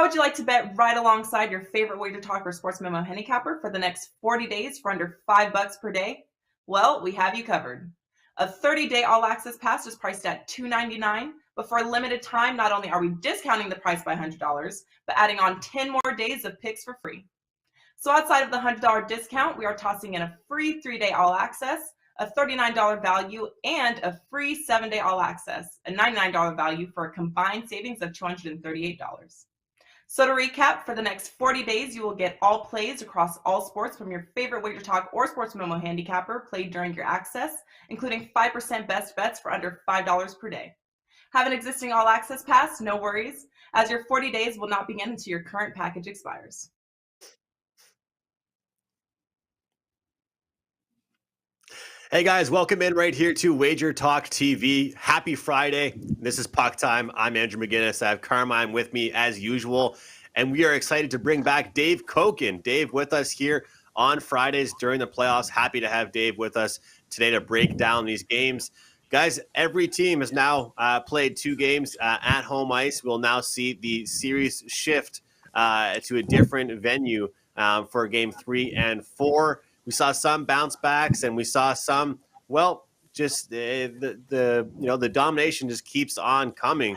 would you like to bet right alongside your favorite WagerTalk or Sports Memo handicapper for the next 40 days for under $5 per day? Well, we have you covered. A 30-day all-access pass is priced at $299, but for a limited time, not only are we discounting the price by $100, but adding on 10 more days of picks for free. So outside of the $100 discount, we are tossing in a free 3-day all-access, a $39 value, and a free 7-day all-access, a $99 value for a combined savings of $238. So to recap, for the next 40 days, you will get all plays across all sports from your favorite WagerTalk or Sports Memo handicapper played during your access, including 5% best bets for under $5 per day. Have an existing all-access pass? No worries, as your 40 days will not begin until your current package expires. Hey guys, welcome in right here to WagerTalk TV. Happy Friday. This is Puck Time. I'm Andrew McInnis. I have Carmine with me as usual, and we are excited to bring back Dave Cokin. Dave with us here on Fridays during the playoffs. Happy to have Dave with us today to break down these games. Guys, every team has now played 2 games at home ice. We'll now see the series shift to a different venue for game 3 and 4. We saw some bounce backs, and we saw some, well, just the domination just keeps on coming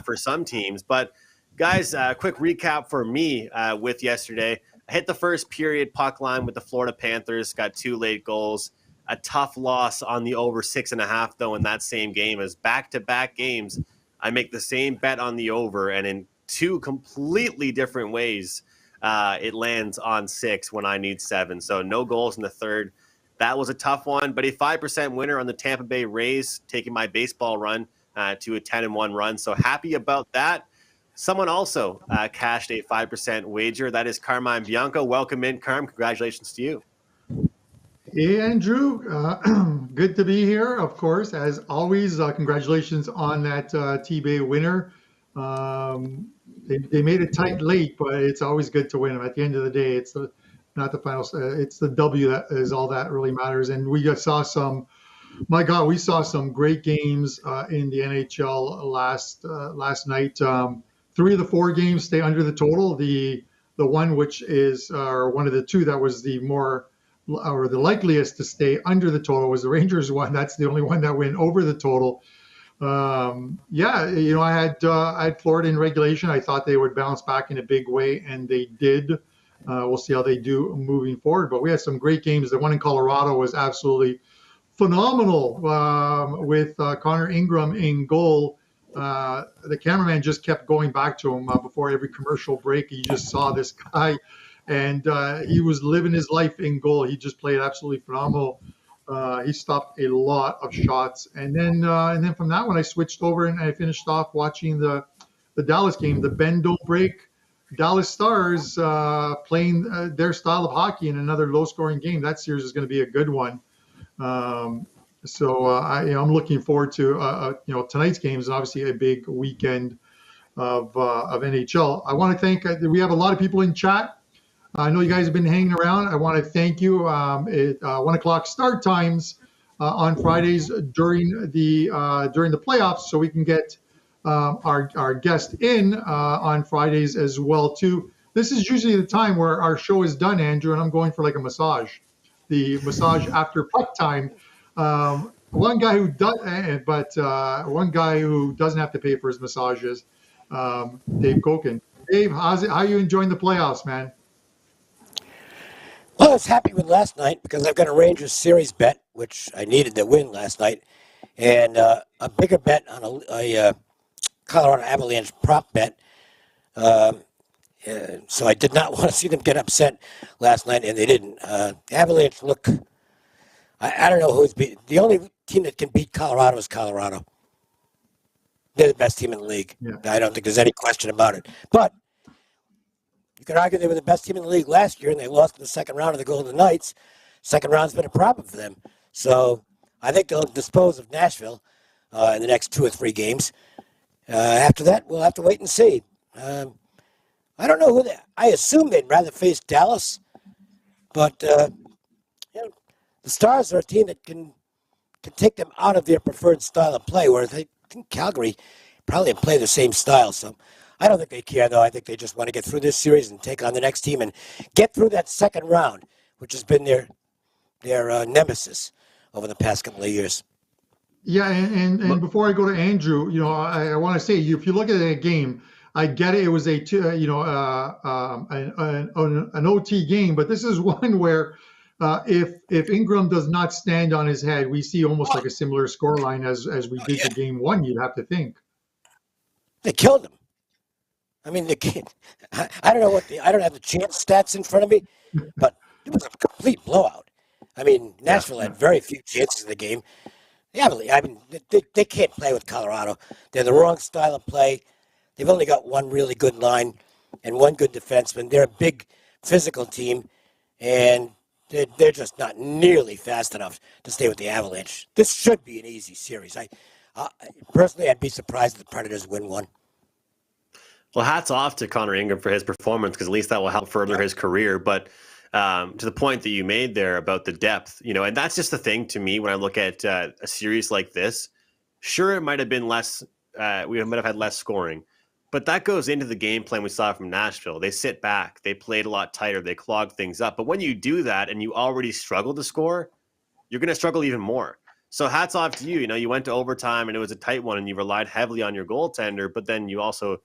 for some teams. But guys, quick recap for me with yesterday. I hit the first period puck line with the Florida Panthers, got 2 late goals. A tough loss on the over 6.5 though in that same game. As back-to-back games, I make the same bet on the over, and in 2 completely different ways, it lands on 6 when I need 7. So no goals in the third. That was a tough one, but a 5% winner on the Tampa Bay Rays, taking my baseball run to a 10-1 run. So happy about that. Someone also cashed a 5% wager. That is Carmine Bianco. Welcome in, Carm. Congratulations to you. Hey, Andrew. Good to be here, of course. As always, congratulations on that T-Bay winner. They made it tight late, but it's always good to win them. At the end of the day, it's not the final. It's the W that is all that really matters. And we saw some. My God, we saw some great games in the NHL last night. 3 of the 4 games stay under the total. The one which is one of the 2 that was the more or the likeliest to stay under the total was the Rangers one. That's the only one that went over the total. I had Florida in regulation. I thought they would bounce back in a big way, and they did. We'll see how they do moving forward. But we had some great games. The one in Colorado was absolutely phenomenal with Connor Ingram in goal. The cameraman just kept going back to him before every commercial break. You just saw this guy, and he was living his life in goal. He just played absolutely phenomenal. He stopped a lot of shots, and then from that one I switched over and I finished off watching the Dallas game, the bend don't break Dallas Stars playing their style of hockey in another low-scoring game. That series is going to be a good one. I'm looking forward to tonight's game is obviously a big weekend of NHL. I want to thank. We have a lot of people in chat. I know you guys have been hanging around. I want to thank you. At 1 o'clock start times on Fridays during the playoffs, so we can get our guest in on Fridays as well too. This is usually the time where our show is done, Andrew, and I'm going for like a massage, the massage after puck time. One guy who does, one guy who doesn't have to pay for his massages, Dave Cokin. Dave, how are you enjoying the playoffs, man? Well, I was happy with last night because I've got a Rangers series bet, which I needed to win last night, and a bigger bet on a Colorado Avalanche prop bet. So I did not want to see them get upset last night, and they didn't. Avalanche look, I don't know who's the only team that can beat Colorado is Colorado. They're the best team in the league. Yeah. I don't think there's any question about it. But you could argue they were the best team in the league last year, and they lost in the second round of the Golden Knights. Second round's been a problem for them. So I think they'll dispose of Nashville in the next 2 or 3 games. After that, we'll have to wait and see. I don't know who I assume they'd rather face Dallas, but the Stars are a team that can take them out of their preferred style of play, whereas I think Calgary probably play the same style. So I don't think they care, though. I think they just want to get through this series and take on the next team and get through that second round, which has been their nemesis over the past couple of years. Yeah, and before I go to Andrew, I want to say, if you look at that game, I get it. It was an OT game, but this is one where if Ingram does not stand on his head, we see almost like a similar scoreline as we did to game one. You'd have to think they killed him. I mean, the kid. I don't know I don't have the chance stats in front of me, but it was a complete blowout. I mean, Nashville had very few chances in the game. Yeah, I mean, they can't play with Colorado. They're the wrong style of play. They've only got one really good line and one good defenseman. They're a big physical team, and they're just not nearly fast enough to stay with the Avalanche. This should be an easy series. Personally, I'd be surprised if the Predators win one. Well, hats off to Connor Ingram for his performance, because at least that will help further his career. But to the point that you made there about the depth, and that's just the thing to me when I look at a series like this. Sure, it might have been less. We might have had less scoring, but that goes into the game plan we saw from Nashville. They sit back, they played a lot tighter, they clogged things up. But when you do that and you already struggle to score, you're going to struggle even more. So hats off to you. You went to overtime and it was a tight one, and you relied heavily on your goaltender, but then you also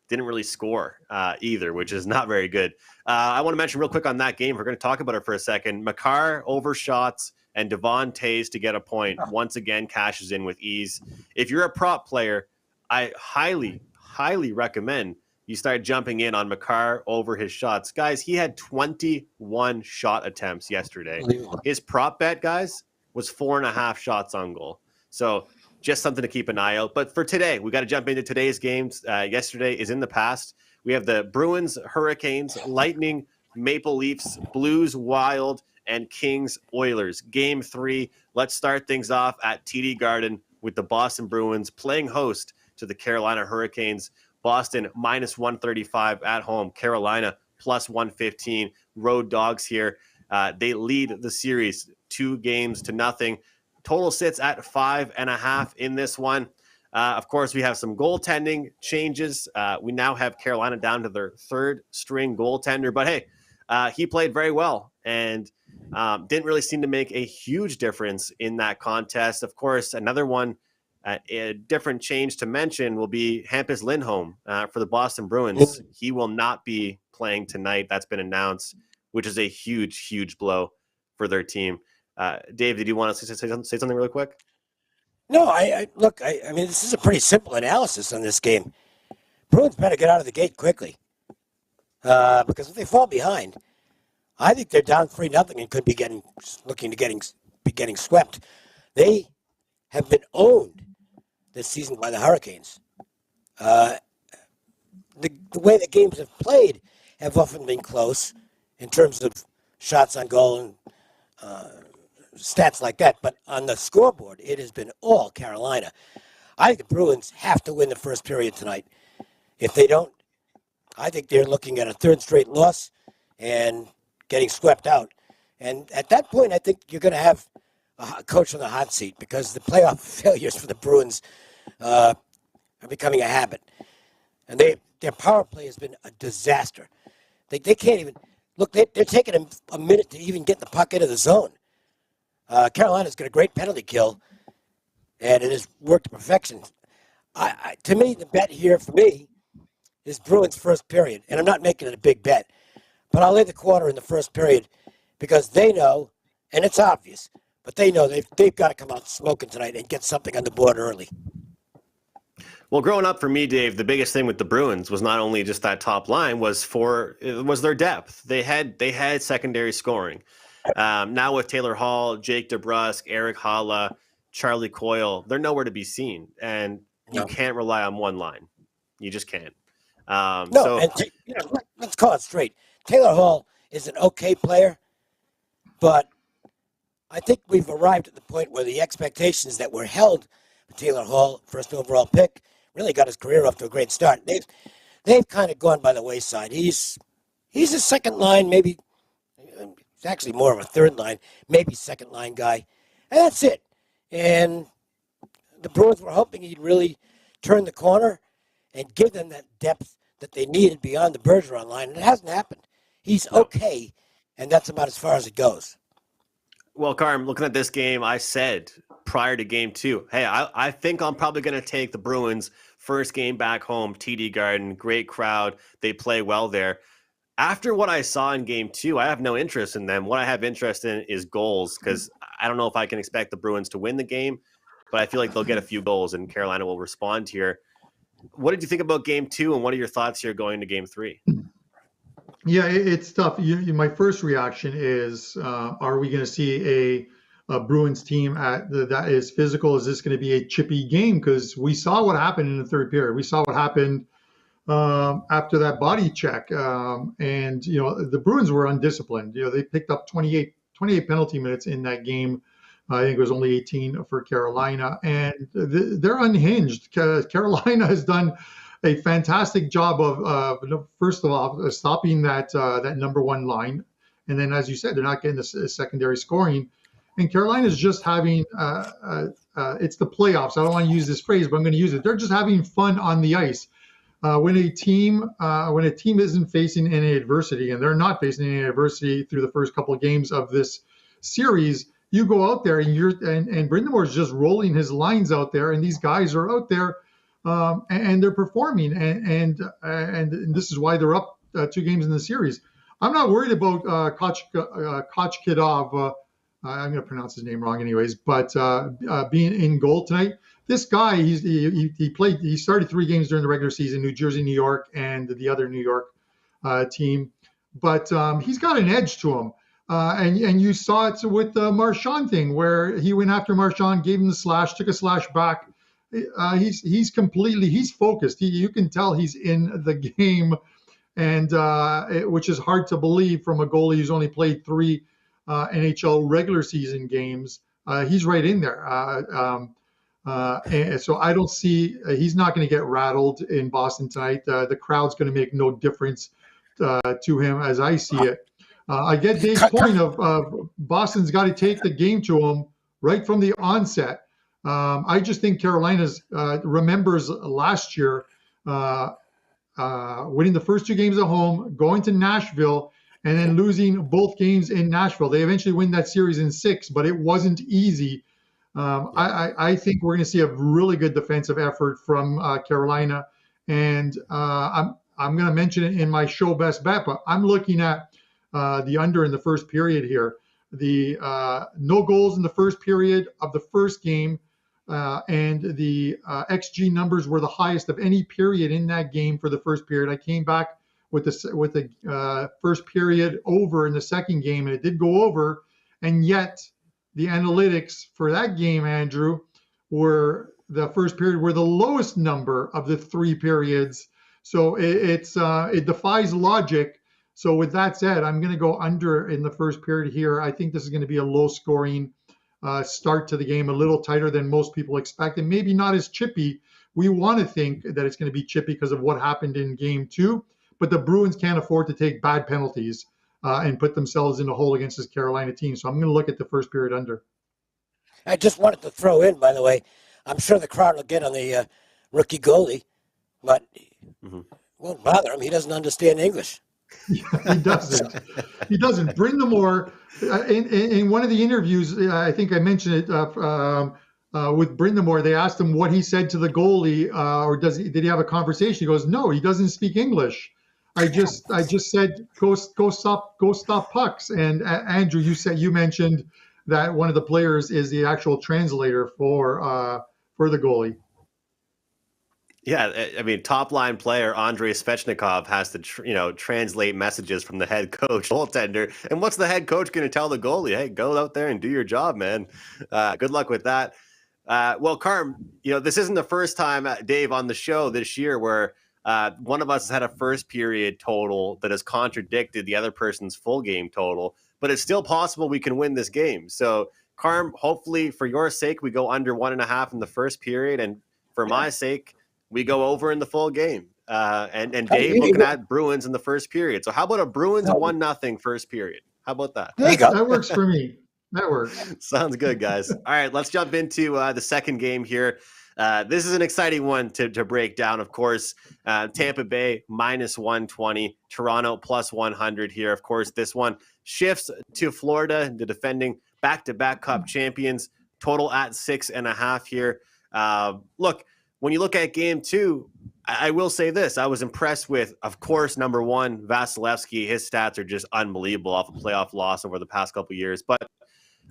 didn't really score either, which is not very good. I want to mention real quick on that game. We're going to talk about it for a second. Makar overshots and Devon Tays to get a point. Once again, cashes in with ease. If you're a prop player, I highly recommend you start jumping in on Makar over his shots. Guys, he had 21 shot attempts yesterday. His prop bet, guys, was 4.5 shots on goal. So just something to keep an eye out. But for today, we got to jump into today's games. Yesterday is in the past. We have the Bruins, Hurricanes, Lightning, Maple Leafs, Blues, Wild, and Kings, Oilers. Game 3. Let's start things off at TD Garden with the Boston Bruins playing host to the Carolina Hurricanes. Boston minus 135 at home. Carolina plus 115. Road dogs here. They lead the series 2-0. Total sits at 5.5 in this one. Of course, we have some goaltending changes. We now have Carolina down to their third string goaltender. But hey, he played very well and didn't really seem to make a huge difference in that contest. Of course, another one, a different change to mention will be Hampus Lindholm for the Boston Bruins. He will not be playing tonight. That's been announced, which is a huge blow for their team. Dave, did you want to say something really quick? No, I mean, this is a pretty simple analysis on this game. Bruins better get out of the gate quickly because if they fall behind, I think they're down 3-0 and could be getting swept. They have been owned this season by the Hurricanes. The way the games have played have often been close in terms of shots on goal and stats like that, but on the scoreboard, it has been all Carolina. I think the Bruins have to win the first period tonight. If they don't, I think they're looking at a third straight loss and getting swept out. And at that point, I think you're going to have a coach on the hot seat because the playoff failures for the Bruins are becoming a habit. And their power play has been a disaster. They can't even look. They're taking a minute to even get the puck into the zone. Carolina's got a great penalty kill, and it has worked to perfection. To me, the bet here for me is Bruins first period, and I'm not making it a big bet, but I'll lay the quarter in the first period because they know, and it's obvious, but they know they've got to come out smoking tonight and get something on the board early. Well, growing up for me, Dave, the biggest thing with the Bruins was not only just that top line, was their depth. They had secondary scoring. Now with Taylor Hall, Jake DeBrusk, Eric Haula, Charlie Coyle, they're nowhere to be seen, and you can't rely on one line. You just can't. Let's call it straight. Taylor Hall is an okay player, but I think we've arrived at the point where the expectations that were held for Taylor Hall, first overall pick, really got his career off to a great start. They've kind of gone by the wayside. He's a second line, maybe. He's actually more of a third line, maybe second line guy. And that's it. And the Bruins were hoping he'd really turn the corner and give them that depth that they needed beyond the Bergeron line. And it hasn't happened. He's okay, and that's about as far as it goes. Well, Carm, looking at this game, I said prior to game 2, hey, I think I'm probably going to take the Bruins first game back home, TD Garden, great crowd. They play well there. After what I saw in game 2, I have no interest in them. What I have interest in is goals, because I don't know if I can expect the Bruins to win the game, but I feel like they'll get a few goals and Carolina will respond here. What did you think about game 2, and what are your thoughts here going to game 3? Yeah, it's tough. My first reaction is, are we going to see a Bruins team that is physical? Is this going to be a chippy game? Because we saw what happened in the third period. We saw what happened after that body check. And, the Bruins were undisciplined. They picked up 28 penalty minutes in that game. I think it was only 18 for Carolina. And they're unhinged. Carolina has done a fantastic job of first of all, stopping that number one line. And then, as you said, they're not getting the secondary scoring. And Carolina's just having, it's the playoffs. I don't want to use this phrase, but I'm going to use it. They're just having fun on the ice. When a team isn't facing any adversity, and they're not facing any adversity through the first couple of games of this series, you go out there and Brindamore's just rolling his lines out there, and these guys are out there and they're performing, and this is why they're up 2 games in the series. I'm not worried about Kochkidov. I'm going to pronounce his name wrong anyways, but being in goal tonight. This guy, he started 3 games during the regular season, New Jersey, New York, and the other New York team. But he's got an edge to him. And you saw it with the Marchand thing, where he went after Marchand, gave him the slash, took a slash back. He's focused. You can tell he's in the game, and which is hard to believe from a goalie who's only played 3 NHL regular season games. He's right in there. And so I don't see he's not going to get rattled in Boston tonight. The crowd's going to make no difference to him as I see it. I get Dave's point of Boston's got to take the game to him right from the onset. I just think Carolina's remembers last year winning the first 2 games at home, going to Nashville, and then losing both games in Nashville. They eventually win that series in 6, but it wasn't easy. I think we're going to see a really good defensive effort from Carolina, and I'm going to mention it in my show best bet, but I'm looking at the under in the first period here. The no goals in the first period of the first game, and the XG numbers were the highest of any period in that game for the first period. I came back with the first period over in the second game, and it did go over, and yet the analytics for that game, Andrew, were the first period were the lowest number of the 3 periods. So it defies logic. So with that said, I'm going to go under in the first period here. I think this is going to be a low-scoring start to the game, a little tighter than most people expect, and maybe not as chippy. We want to think that it's going to be chippy because of what happened in game 2, but the Bruins can't afford to take bad penalties and put themselves in a hole against this Carolina team. So I'm going to look at the first period under. I just wanted to throw in, by the way, I'm sure the crowd will get on the rookie goalie, but won't bother him. He doesn't understand English. Yeah, he doesn't. He doesn't. Brindamore, in one of the interviews, I think I mentioned it with Brindamore, they asked him what he said to the goalie, or did he have a conversation? He goes, no, he doesn't speak English. I just said go stop pucks. And Andrew, you mentioned that one of the players is the actual translator for the goalie. Yeah, I mean, top line player Andrei Svechnikov has to translate messages from the head coach, goaltender. And what's the head coach going to tell the goalie? Hey, go out there and do your job, man. Good luck with that. Well, Carm, this isn't the first time, Dave, on the show this year where one of us has had a first period total that has contradicted the other person's full game total, but it's still possible we can win this game. So, Carm, hopefully for your sake, we go under 1.5 in the first period. And for my sake, we go over in the full game. And Dave looking at Bruins in the first period. So how about a Bruins 1-0 first period? How about that? There you go. That works for me. That works. Sounds good, guys. All right, let's jump into the second game here. This is an exciting one to break down, of course. Tampa Bay -120, Toronto +100 here. Of course, this one shifts to Florida, the defending back-to-back Cup champions, total at 6.5 here. Look, when you look at game two, I will say this. I was impressed with, of course, number one, Vasilevsky. His stats are just unbelievable off a playoff loss over the past couple of years. But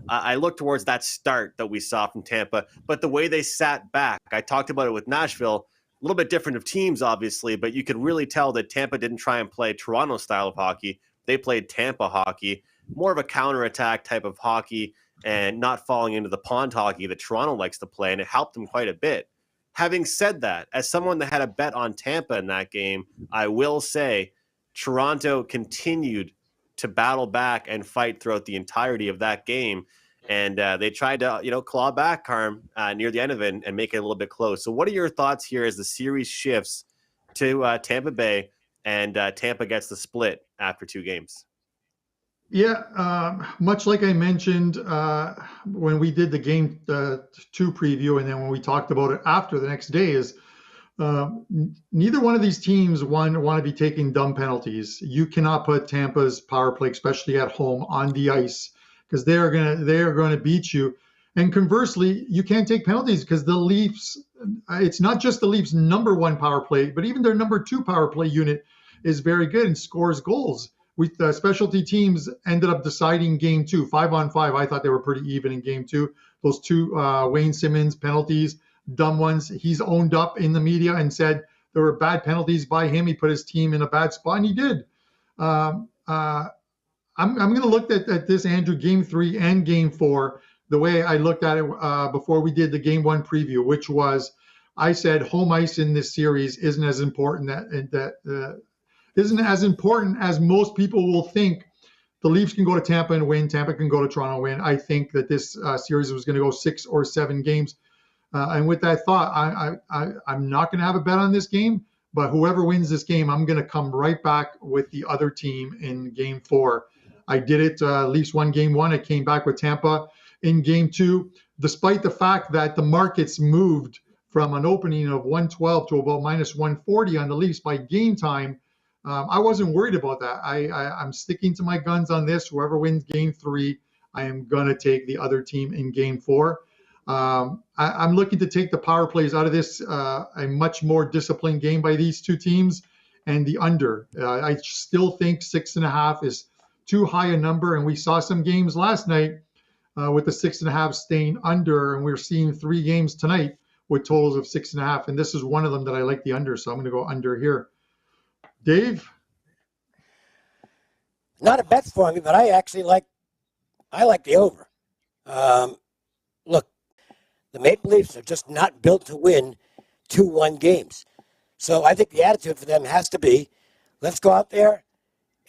I look towards that start that we saw from Tampa. But the way they sat back, I talked about it with Nashville, a little bit different of teams, obviously, but you could really tell that Tampa didn't try and play Toronto style of hockey. They played Tampa hockey, more of a counterattack type of hockey and not falling into the pond hockey that Toronto likes to play, and it helped them quite a bit. Having said that, as someone that had a bet on Tampa in that game, I will say Toronto continued to battle back and fight throughout the entirety of that game. And they tried to, claw back, Carm, near the end of it and make it a little bit close. So what are your thoughts here as the series shifts to Tampa Bay and Tampa gets the split after 2 games? Yeah, much like I mentioned when we did the game 2 preview, and then when we talked about it after the next day, is neither one of these teams want to be taking dumb penalties. You cannot put Tampa's power play, especially at home, on the ice because they are going to beat you. And conversely, you can't take penalties because the Leafs, it's not just the Leafs' number 1 power play, but even their number 2 power play unit is very good and scores goals. With specialty teams ended up deciding game 2, 5-on-5. I thought they were pretty even in game 2. Those 2 Wayne Simmons penalties, dumb ones. He's owned up in the media and said there were bad penalties by him. He put his team in a bad spot, and he did. I'm going to look at this, Andrew, game 3 and game 4, the way I looked at it before we did the game 1 preview, which was I said home ice in this series isn't as important isn't as important as most people will think. The Leafs can go to Tampa and win. Tampa can go to Toronto and win. I think that this series was going to go 6 or 7 games. And with that thought, I'm not going to have a bet on this game, but whoever wins this game, I'm going to come right back with the other team in game 4. I did it. Leafs won game 1. I came back with Tampa in game 2, despite the fact that the markets moved from an opening of 112 to about -140 on the Leafs by game time. I wasn't worried about that. I'm sticking to my guns on this. Whoever wins game 3, I am going to take the other team in game 4. I'm looking to take the power plays out of this, a much more disciplined game by these 2 teams, and the under. I still think 6.5 is too high a number, and we saw some games last night with the 6.5 staying under, and we're seeing 3 games tonight with totals of 6.5, and this is one of them that I like the under, so I'm going to go under here. Dave? Not a bet for me, but I actually like the over. Look, the Maple Leafs are just not built to win 2-1 games. So I think the attitude for them has to be, let's go out there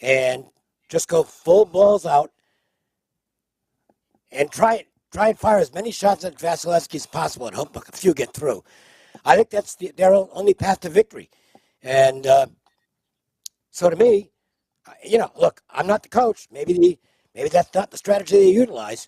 and just go full balls out and try and fire as many shots at Vasilevsky as possible and hope a few get through. I think that's their only path to victory. And so to me, look, I'm not the coach. Maybe that's not the strategy they utilize.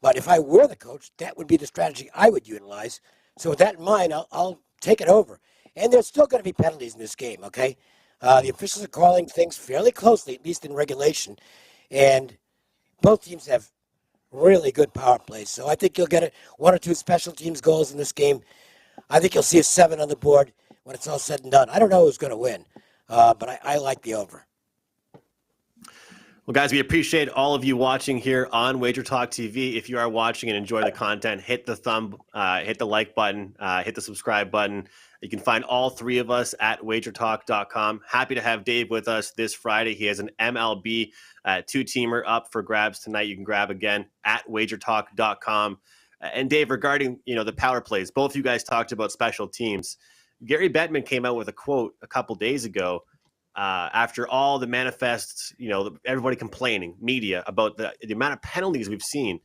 But if I were the coach, that would be the strategy I would utilize. So with that in mind, I'll take it over. And there's still going to be penalties in this game, okay? The officials are calling things fairly closely, at least in regulation. And both teams have really good power plays. So I think you'll get 1 or 2 special teams goals in this game. I think you'll see a 7 on the board when it's all said and done. I don't know who's going to win, but I like the over. Well, guys, we appreciate all of you watching here on WagerTalk TV. If you are watching and enjoy the content, hit the like button, hit the subscribe button. You can find all 3 of us at WagerTalk.com. Happy to have Dave with us this Friday. He has an MLB 2-teamer up for grabs tonight. You can grab again at WagerTalk.com. And Dave, regarding the power plays, both of you guys talked about special teams. Gary Bettman came out with a quote a couple days ago. After all the manifests, everybody complaining, media, about the amount of penalties we've seen,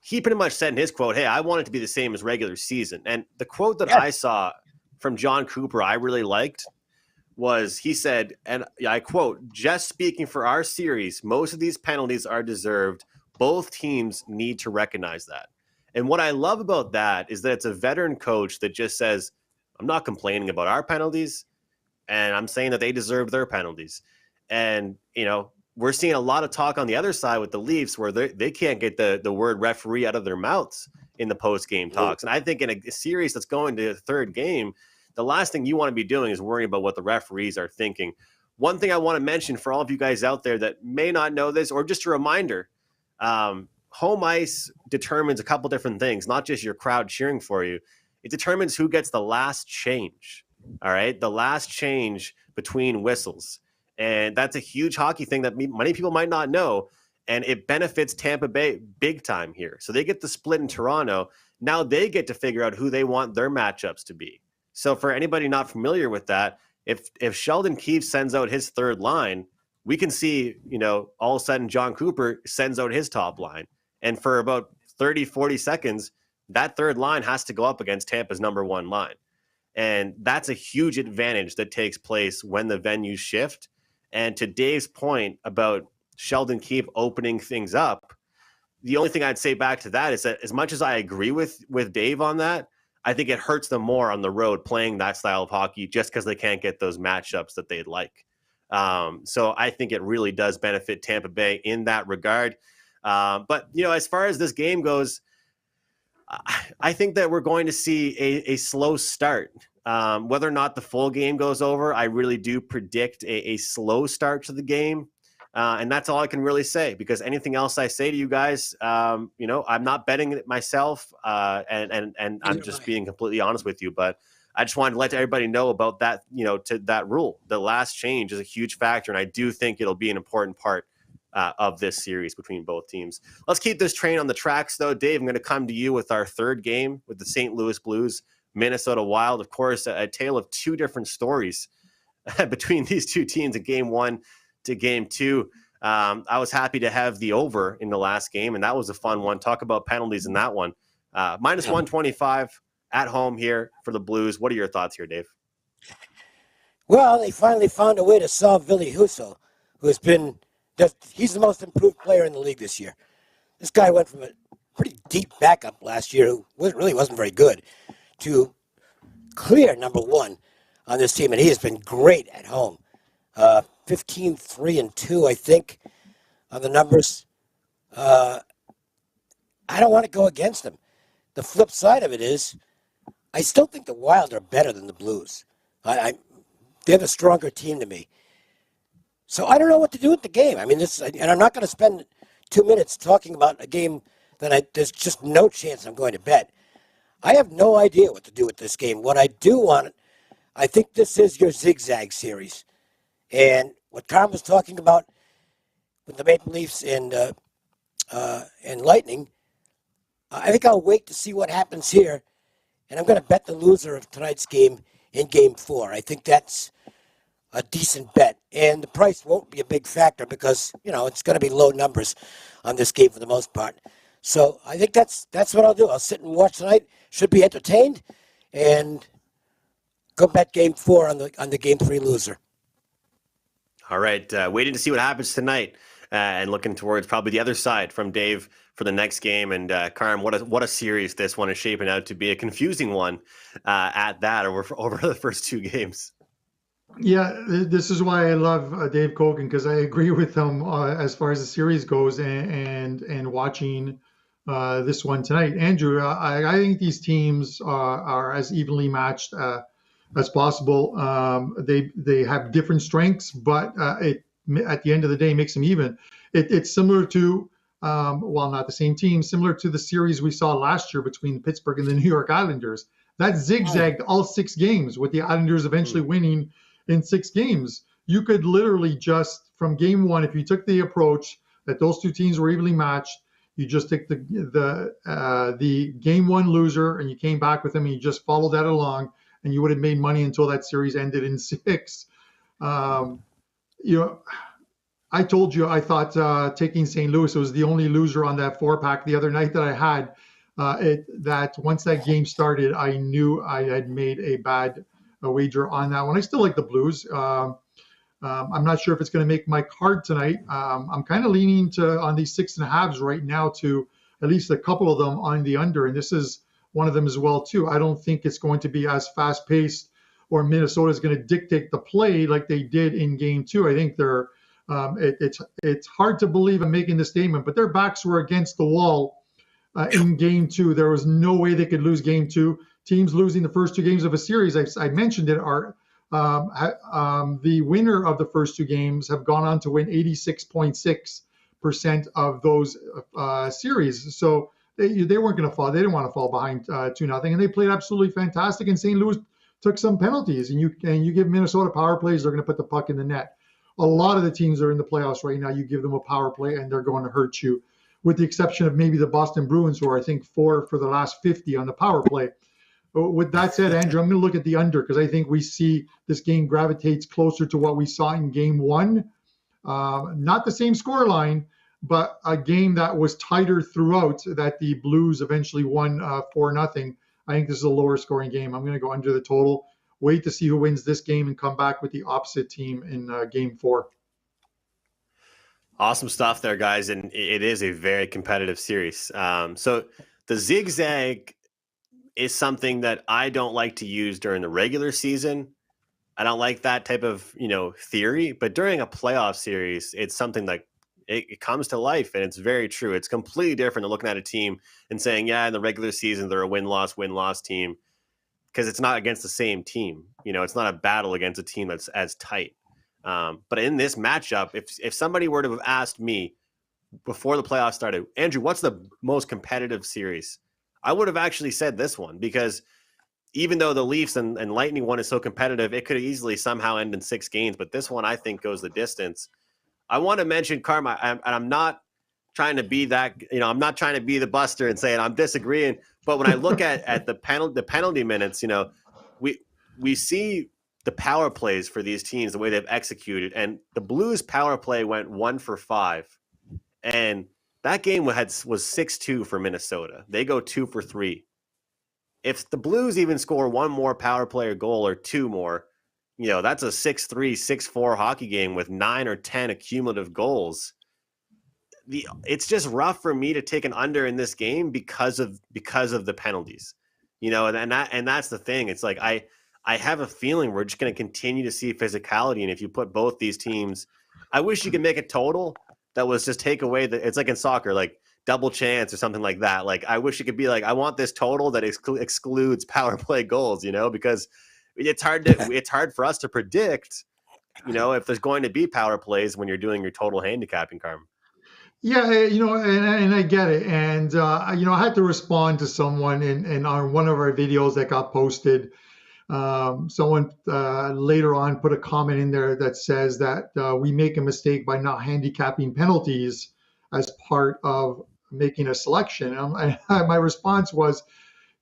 he pretty much said in his quote, hey, I want it to be the same as regular season. And the quote that I saw from John Cooper I really liked was, he said, and I quote, just speaking for our series, most of these penalties are deserved. Both teams need to recognize that. And what I love about that is that it's a veteran coach that just says, I'm not complaining about our penalties, and I'm saying that they deserve their penalties. And, we're seeing a lot of talk on the other side with the Leafs where they can't get the word referee out of their mouths in the post-game talks. And I think in a series that's going to the third game, the last thing you want to be doing is worrying about what the referees are thinking. One thing I want to mention for all of you guys out there that may not know this, or just a reminder, home ice determines a couple different things, not just your crowd cheering for you. It determines who gets the last change, all right? The last change between whistles. And that's a huge hockey thing that many people might not know, and it benefits Tampa Bay big time here. So they get the split in Toronto. Now they get to figure out who they want their matchups to be. So for anybody not familiar with that, if Sheldon Keefe sends out his third line, we can see, all of a sudden John Cooper sends out his top line. And for about 30, 40 seconds, that third line has to go up against Tampa's number one line. And that's a huge advantage that takes place when the venues shift. And to Dave's point about Sheldon Keefe opening things up, the only thing I'd say back to that is that as much as I agree with Dave on that, I think it hurts them more on the road playing that style of hockey just because they can't get those matchups that they'd like. So I think it really does benefit Tampa Bay in that regard. But, as far as this game goes, I think that we're going to see a slow start. Whether or not the full game goes over, I really do predict a slow start to the game. And that's all I can really say, because anything else I say to you guys, I'm not betting it myself. And I'm just being completely honest with you. But I just wanted to let everybody know about that, to that rule. The last change is a huge factor. And I do think it'll be an important part of this series between both teams. Let's keep this train on the tracks, though. Dave, I'm going to come to you with our third game with the St. Louis Blues, Minnesota Wild. Of course, a tale of two different stories between these two teams in game one to game two. I was happy to have the over in the last game, and that was a fun one. Talk about penalties in that one. Minus 125 at home here for the Blues. What are your thoughts here, Dave? Well, they finally found a way to solve Ville Husso, who has been he's the most improved player in the league this year. This guy went from a pretty deep backup last year who really wasn't very good to clear number one on this team, and he has been great at home. 15-3-2, I think, on the numbers. I don't want to go against him. The flip side of it is I still think the Wild are better than the Blues. They're the stronger team to me. So I don't know what to do with the game. I mean, and I'm not going to spend 2 minutes talking about a game that there's just no chance I'm going to bet. I have no idea what to do with this game. What I do want, I think this is your zigzag series. And what Carm was talking about with the Maple Leafs and Lightning, I think I'll wait to see what happens here. And I'm going to bet the loser of tonight's game in game 4. I think that's a decent bet. And the price won't be a big factor because, it's going to be low numbers on this game for the most part. So I think that's what I'll do. I'll sit and watch tonight. Should be entertained. And go bet game 4 on the game 3 loser. All right. Waiting to see what happens tonight and looking towards probably the other side from Dave for the next game. And Carm, what a series this one is shaping out to be, a confusing one at that over the first 2 games. Yeah, this is why I love Dave Cokin, because I agree with him as far as the series goes and watching this one tonight. Andrew, I think these teams are as evenly matched as possible. They have different strengths, but it at the end of the day makes them even. It's similar to, not the same team, similar to the series we saw last year between Pittsburgh and the New York Islanders. That zigzagged all 6 games, with the Islanders eventually winning in 6 games. You could literally just, from game 1, if you took the approach that those 2 teams were evenly matched, you just take the game 1 loser and you came back with them and you just followed that along, and you would have made money until that series ended in 6. I told you I thought taking St. Louis was the only loser on that 4-pack the other night that I had. That once that game started, I knew I had made a bad wager on that one. I still like the Blues. I'm not sure if it's going to make my card tonight. I'm kind of leaning on these 6.5s right now to at least a couple of them on the under, and this is one of them as well too. I don't think it's going to be as fast paced, or Minnesota is going to dictate the play like they did in Game 2. I think they're it's hard to believe I'm making this statement, but their backs were against the wall in Game 2. There was no way they could lose Game 2. Teams losing the first 2 games of a series, I mentioned it, are the winner of the first 2 games have gone on to win 86.6% of those series. So they weren't going to fall. They didn't want to fall behind 2-0, and they played absolutely fantastic. And St. Louis took some penalties, and you give Minnesota power plays, they're going to put the puck in the net. A lot of the teams are in the playoffs right now. You give them a power play, and they're going to hurt you, with the exception of maybe the Boston Bruins, who are, I think, 4 for the last 50 on the power play. With that said, Andrew, I'm going to look at the under, because I think we see this game gravitates closer to what we saw in Game 1. Not the same scoreline, but a game that was tighter throughout, that the Blues eventually won 4-0. I think this is a lower scoring game. I'm going to go under the total. Wait to see who wins this game and come back with the opposite team in Game 4. Awesome stuff there, guys. And it is a very competitive series. So the zigzag is something that I don't like to use during the regular season. I don't like that type of, theory, but during a playoff series, it's something that it comes to life, and it's very true. It's completely different than looking at a team and saying, yeah, in the regular season, they're a win-loss team, because it's not against the same team. It's not a battle against a team that's as tight. But in this matchup, if somebody were to have asked me before the playoffs started, Andrew, what's the most competitive series? I would have actually said this one, because even though the Leafs and Lightning one is so competitive, it could easily somehow end in 6 games. But this one, I think, goes the distance. I want to mention Carmine, and I'm not trying to be that, I'm not trying to be the buster and saying I'm disagreeing. But when I look at the penalty minutes, we see the power plays for these teams, the way they've executed. And the Blues power play went 1 for 5. And that game was 6-2 for Minnesota. They go 2 for 3. If the Blues even score 1 more power play or goal, or 2 more, that's a 6-3, 6-4 hockey game with 9 or 10 accumulative goals. It's just rough for me to take an under in this game because of the penalties, and that's the thing. It's like I have a feeling we're just going to continue to see physicality, and if you put both these teams, I wish you could make a total that was just take away it's like in soccer, like double chance or something like that. Like, I wish it could be like, I want this total that excludes power play goals, because it's hard for us to predict, if there's going to be power plays when you're doing your total handicapping, Carm. Yeah, and I get it. And, I had to respond to someone in on one of our videos that got posted. Someone later on put a comment in there that says that we make a mistake by not handicapping penalties as part of making a selection. And my response was,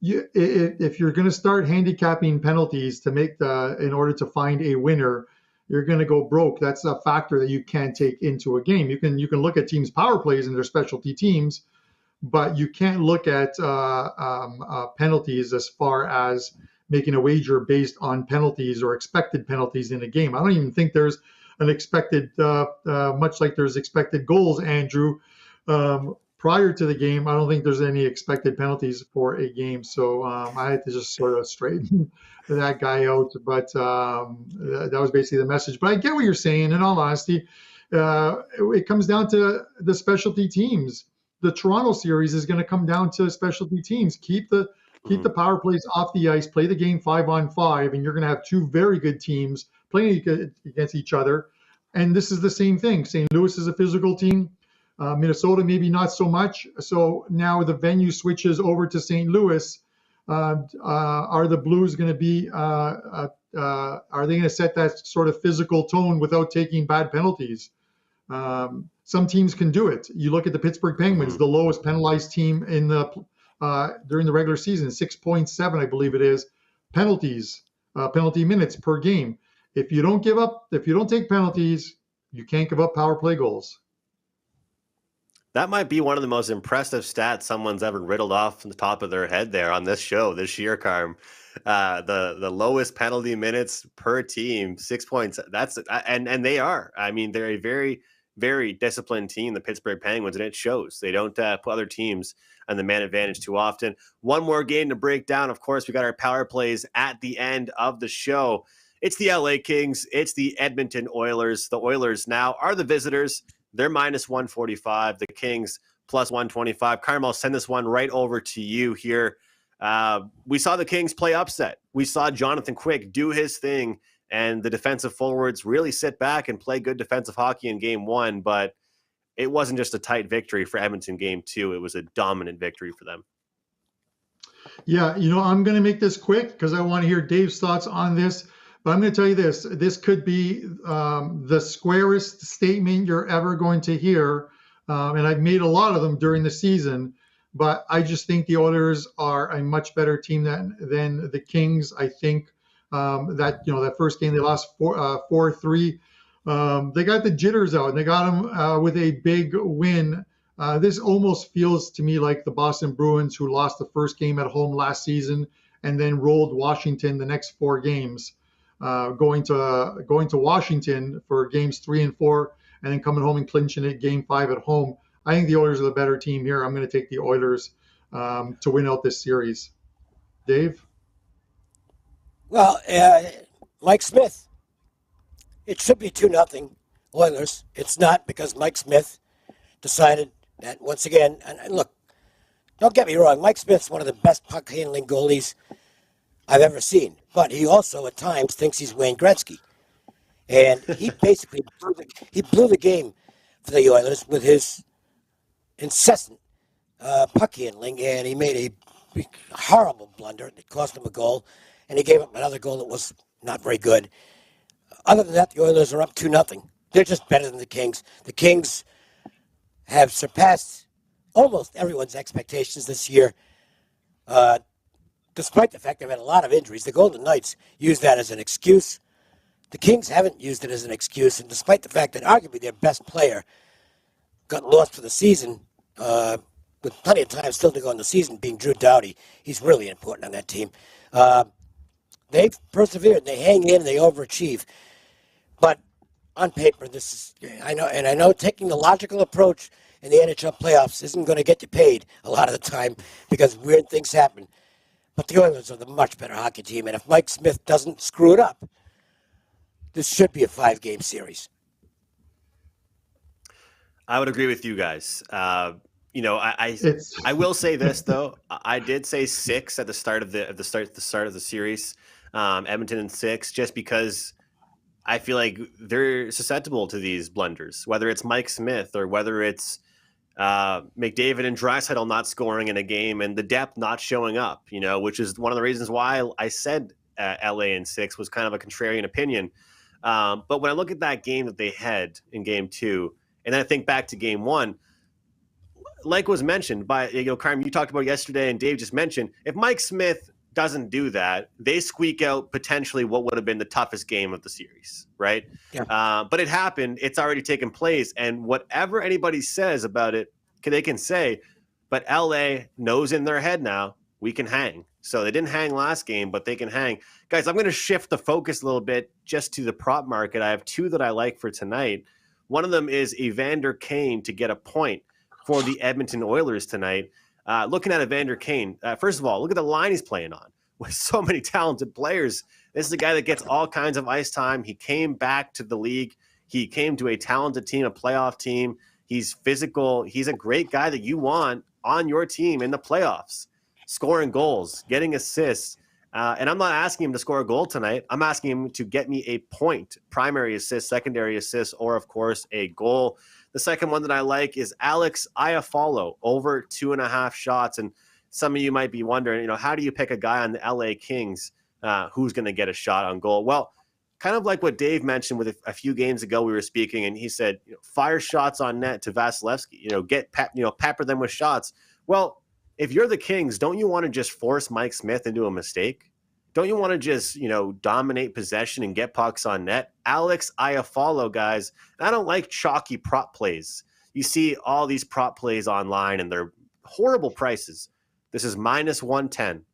if you're going to start handicapping penalties in order to find a winner, you're going to go broke. That's a factor that you can't take into a game. You can look at teams' power plays and their specialty teams, but you can't look at penalties as far as making a wager based on penalties or expected penalties in a game. I don't even think there's an expected, much like there's expected goals, Andrew. Prior to the game, I don't think there's any expected penalties for a game. So I had to just sort of straighten that guy out. But that was basically the message. But I get what you're saying. In all honesty, it comes down to the specialty teams. The Toronto series is going to come down to specialty teams. Keep the power plays off the ice, play the game 5-on-5, and you're going to have 2 very good teams playing against each other. And this is the same thing. St. Louis is a physical team. Minnesota, maybe not so much. So now the venue switches over to St. Louis. Are the Blues going to be, are they going to set that sort of physical tone without taking bad penalties? Some teams can do it. You look at the Pittsburgh Penguins, the lowest penalized team in during the regular season, 6.7, I believe it is, penalty minutes per game. If you don't take penalties, you can't give up power play goals. That might be one of the most impressive stats someone's ever riddled off from the top of their head there on this show this year, Carm. The lowest penalty minutes per team, 6 points. And they are. I mean, they're a very very disciplined team, the Pittsburgh Penguins, and it shows. They don't put other teams on the man advantage too often. One more game to break down. Of course, we got our power plays at the end of the show. It's the LA Kings. It's the Edmonton Oilers. The Oilers now are the visitors. They're minus 145. The Kings plus 125. Carmel, I'll send this one right over to you here. We saw the Kings play upset. We saw Jonathan Quick do his thing, and the defensive forwards really sit back and play good defensive hockey in game one, but it wasn't just a tight victory for Edmonton game two. It was a dominant victory for them. Yeah, I'm going to make this quick because I want to hear Dave's thoughts on this. But I'm going to tell you this. This could be the squarest statement you're ever going to hear. And I've made a lot of them during the season. But I just think the Oilers are a much better team than the Kings. I think that first game they lost 4-3. They got the jitters out, and they got them with a big win. This almost feels to me like the Boston Bruins, who lost the first game at home last season and then rolled Washington the next 4 games, going to Washington for games 3 and 4, and then coming home and clinching it game 5 at home. I think the Oilers are the better team here. I'm going to take the Oilers to win out this series. Dave? Well, Mike Smith. It should be 2-0 Oilers. It's not, because Mike Smith decided that once again, and look, don't get me wrong, Mike Smith's one of the best puck handling goalies I've ever seen. But he also at times thinks he's Wayne Gretzky. And he basically blew the game for the Oilers with his incessant puck handling, and he made a horrible blunder that cost him a goal, and he gave up another goal that was not very good. Other than that, the Oilers are up 2-0. They're just better than the Kings. The Kings have surpassed almost everyone's expectations this year, despite the fact they've had a lot of injuries. The Golden Knights used that as an excuse. The Kings haven't used it as an excuse, and despite the fact that arguably their best player got lost for the season, with plenty of time still to go in the season, being Drew Doughty, he's really important on that team. They've persevered, they hang in, they overachieve. But on paper, I know taking the logical approach in the NHL playoffs isn't going to get you paid a lot of the time because weird things happen. But the Oilers are the much better hockey team, and if Mike Smith doesn't screw it up, this should be a 5-game series. I would agree with you guys. I will say this though. I did say 6 at the start of the series. Edmonton in 6, just because I feel like they're susceptible to these blunders, whether it's Mike Smith or whether it's McDavid and Draisaitl not scoring in a game and the depth not showing up, which is one of the reasons why I said LA in 6 was kind of a contrarian opinion. But when I look at that game that they had in game 2, and then I think back to game 1, like was mentioned by, Carmen, you talked about yesterday and Dave just mentioned, if Mike Smith doesn't do that, they squeak out potentially what would have been the toughest game of the series, right? Yeah. But it happened. It's already taken place. And whatever anybody says about it, they can say, but LA knows in their head now, we can hang. So they didn't hang last game, but they can hang. Guys, I'm going to shift the focus a little bit just to the prop market. I have 2 that I like for tonight. One of them is Evander Kane to get a point for the Edmonton Oilers tonight. Looking at Evander Kane, first of all, look at the line he's playing on with so many talented players. This is a guy that gets all kinds of ice time. He came back to the league. He came to a talented team, a playoff team. He's physical. He's a great guy that you want on your team in the playoffs, scoring goals, getting assists. And I'm not asking him to score a goal tonight. I'm asking him to get me a point, primary assist, secondary assist, or, of course, a goal. The second one that I like is Alex Iafallo, over 2.5 shots. And some of you might be wondering, how do you pick a guy on the LA Kings who's going to get a shot on goal? Well, kind of like what Dave mentioned with a few games ago, we were speaking, and he said, fire shots on net to Vasilevsky, pepper them with shots. Well, if you're the Kings, don't you want to just force Mike Smith into a mistake? Don't you want to just, dominate possession and get pucks on net? Alex Iafallo, guys, I don't like chalky prop plays. You see all these prop plays online, and they're horrible prices. This is minus 110.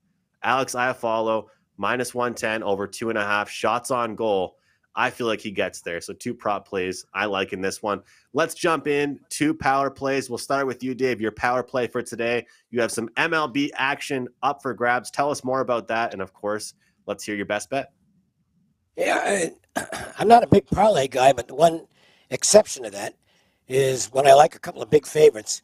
Alex Iafallo, minus 110, over 2.5 shots on goal. I feel like he gets there. So 2 prop plays I like in this one. Let's jump in to power plays. We'll start with you, Dave. Your power play for today. You have some MLB action up for grabs. Tell us more about that. And of course, let's hear your best bet. Yeah, I'm not a big parlay guy, but the one exception to that is when I like a couple of big favorites,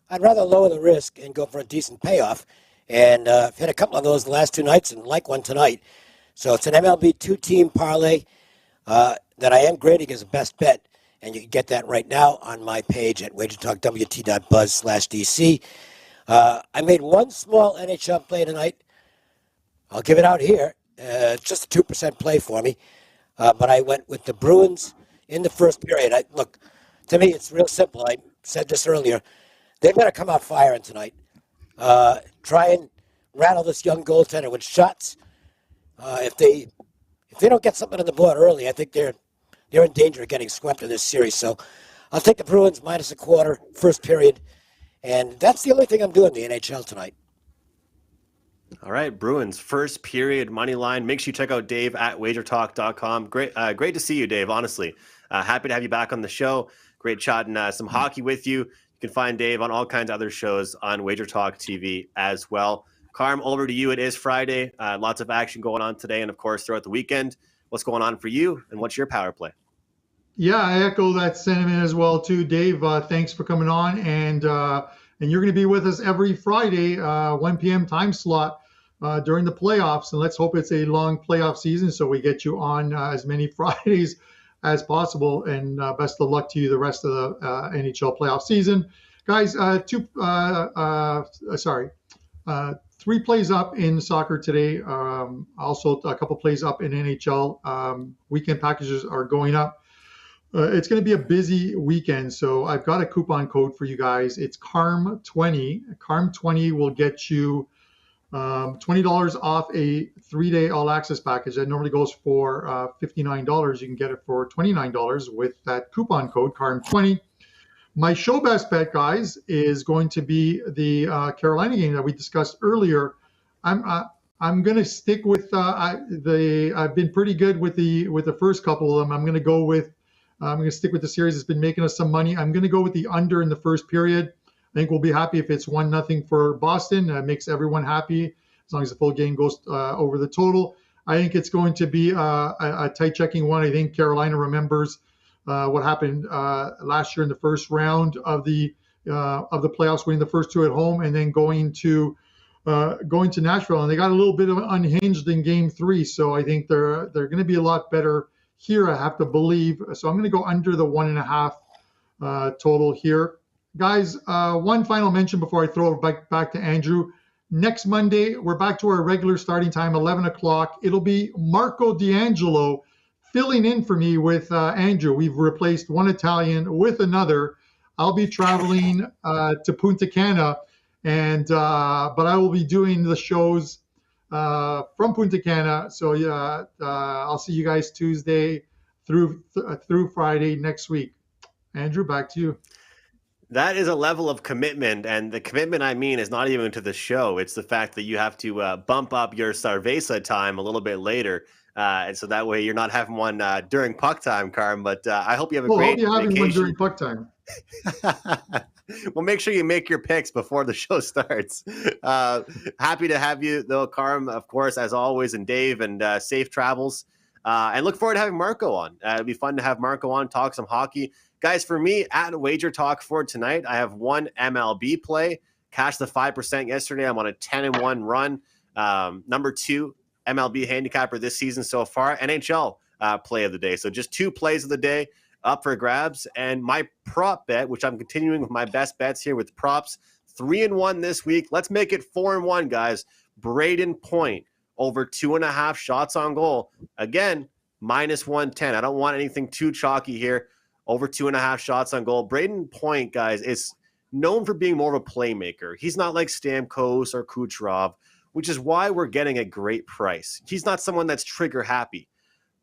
I'd rather lower the risk and go for a decent payoff. And I've had a couple of those the last 2 nights and like one tonight. So it's an MLB 2-team parlay that I am grading as a best bet. And you can get that right now on my page at wagertalkwt.buzz/DC. I made one small NHL play tonight. I'll give it out here. It's just a 2% play for me. But I went with the Bruins in the first period. Look, to me, it's real simple. I said this earlier. They've got to come out firing tonight. Try and rattle this young goaltender with shots. If they don't get something on the board early, I think they're in danger of getting swept in this series. So I'll take the Bruins minus a quarter, first period. And that's the only thing I'm doing in the NHL tonight. All right, Bruins, first period money line. Make sure you check out Dave at wagertalk.com. Great to see you, Dave, honestly. Happy to have you back on the show. Great chatting some hockey with you. You can find Dave on all kinds of other shows on WagerTalk TV as well. Carm, over to you. It is Friday. Lots of action going on today and, of course, throughout the weekend. What's going on for you, and what's your power play? Yeah, I echo that sentiment as well, too. Dave, thanks for coming on. And you're going to be with us every Friday, 1 p.m. time slot during the playoffs. And let's hope it's a long playoff season so we get you on as many Fridays as possible. And best of luck to you the rest of the NHL playoff season. Guys, 3 plays up in soccer today. Also, a couple plays up in NHL. Weekend packages are going up. It's going to be a busy weekend, so I've got a coupon code for you guys. It's CARM20. CARM20 will get you $20 off a 3-day all-access package that normally goes for $59. You can get it for $29 with that coupon code, CARM20. My show best bet, guys, is going to be the Carolina game that we discussed earlier. I'm going to stick with I've been pretty good with the first couple of them. I'm going to stick with the series that's been making us some money. I'm going to go with the under in the first period. I think we'll be happy if it's 1-0 for Boston. That makes everyone happy as long as the full game goes over the total. I think it's going to be a tight checking one. I think Carolina remembers what happened last year in the first round of the playoffs, winning the first 2 at home and then going to Nashville. And they got a little bit of unhinged in game 3. So I think they're going to be a lot better here, I have to believe. So I'm going to go under the 1.5 total here. Guys, one final mention before I throw it back to Andrew. Next Monday, we're back to our regular starting time, 11 o'clock. It'll be Marco D'Angelo filling in for me with Andrew. We've replaced one Italian with another. I'll be traveling to Punta Cana, but I will be doing the shows from Punta Cana. So I'll see you guys Tuesday through Friday next week. Andrew, back to you. That is a level of commitment, and the commitment I mean is not even to the show. It's the fact that you have to bump up your Cerveza time a little bit later, and so that way you're not having one during puck time, Carm. But I hope you have a great vacation. I'll be having one during puck time. Well, make sure you make your picks before the show starts. Happy to have you, though, Carm, of course, as always, and Dave, and safe travels. And look forward to having Marco on. It'll be fun to have Marco on, talk some hockey. Guys, for me, at WagerTalk for tonight, I have one MLB play. Cashed the 5% yesterday. I'm on a 10-1 run. Number 2 MLB handicapper this season so far. NHL play of the day. So just 2 plays of the day up for grabs. And my prop bet, which I'm continuing with my best bets here with props, 3-1 this week. Let's make it 4-1, guys. Braden Point over 2.5 shots on goal. Again, minus 110. I don't want anything too chalky here. Over 2.5 shots on goal. Braden Point, guys, is known for being more of a playmaker. He's not like Stamkos or Kucherov, which is why we're getting a great price. He's not someone that's trigger happy.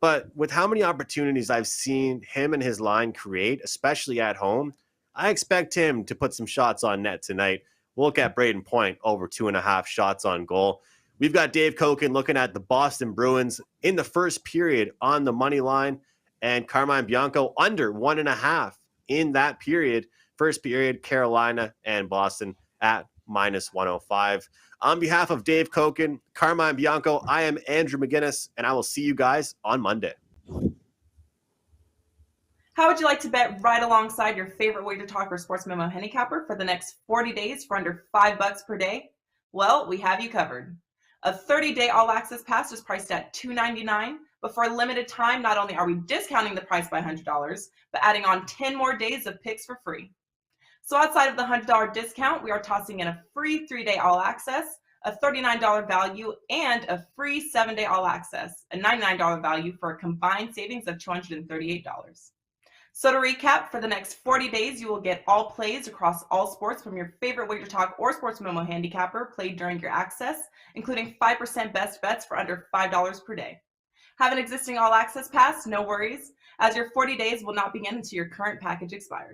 But with how many opportunities I've seen him and his line create, especially at home, I expect him to put some shots on net tonight. We'll look at Braden Point over 2.5 shots on goal. We've got Dave Cokin looking at the Boston Bruins in the first period on the money line, and Carmine Bianco under 1.5 in that period. First period, Carolina and Boston at -105. On behalf of Dave Cokin, Carmine Bianco, I am Andrew McInnis, and I will see you guys on Monday. How would you like to bet right alongside your favorite WagerTalk or Sports Memo handicapper for the next 40 days for under $5 per day? Well, we have you covered. A 30-day all-access pass is priced at $2.99, but for a limited time, not only are we discounting the price by $100, but adding on 10 more days of picks for free. So outside of the $100 discount, we are tossing in a free 3-day all-access, a $39 value, and a free 7-day all-access, a $99 value for a combined savings of $238. So to recap, for the next 40 days, you will get all plays across all sports from your favorite WagerTalk or Sports Memo handicapper played during your access, including 5% best bets for under $5 per day. Have an existing all-access pass? No worries, as your 40 days will not begin until your current package expires.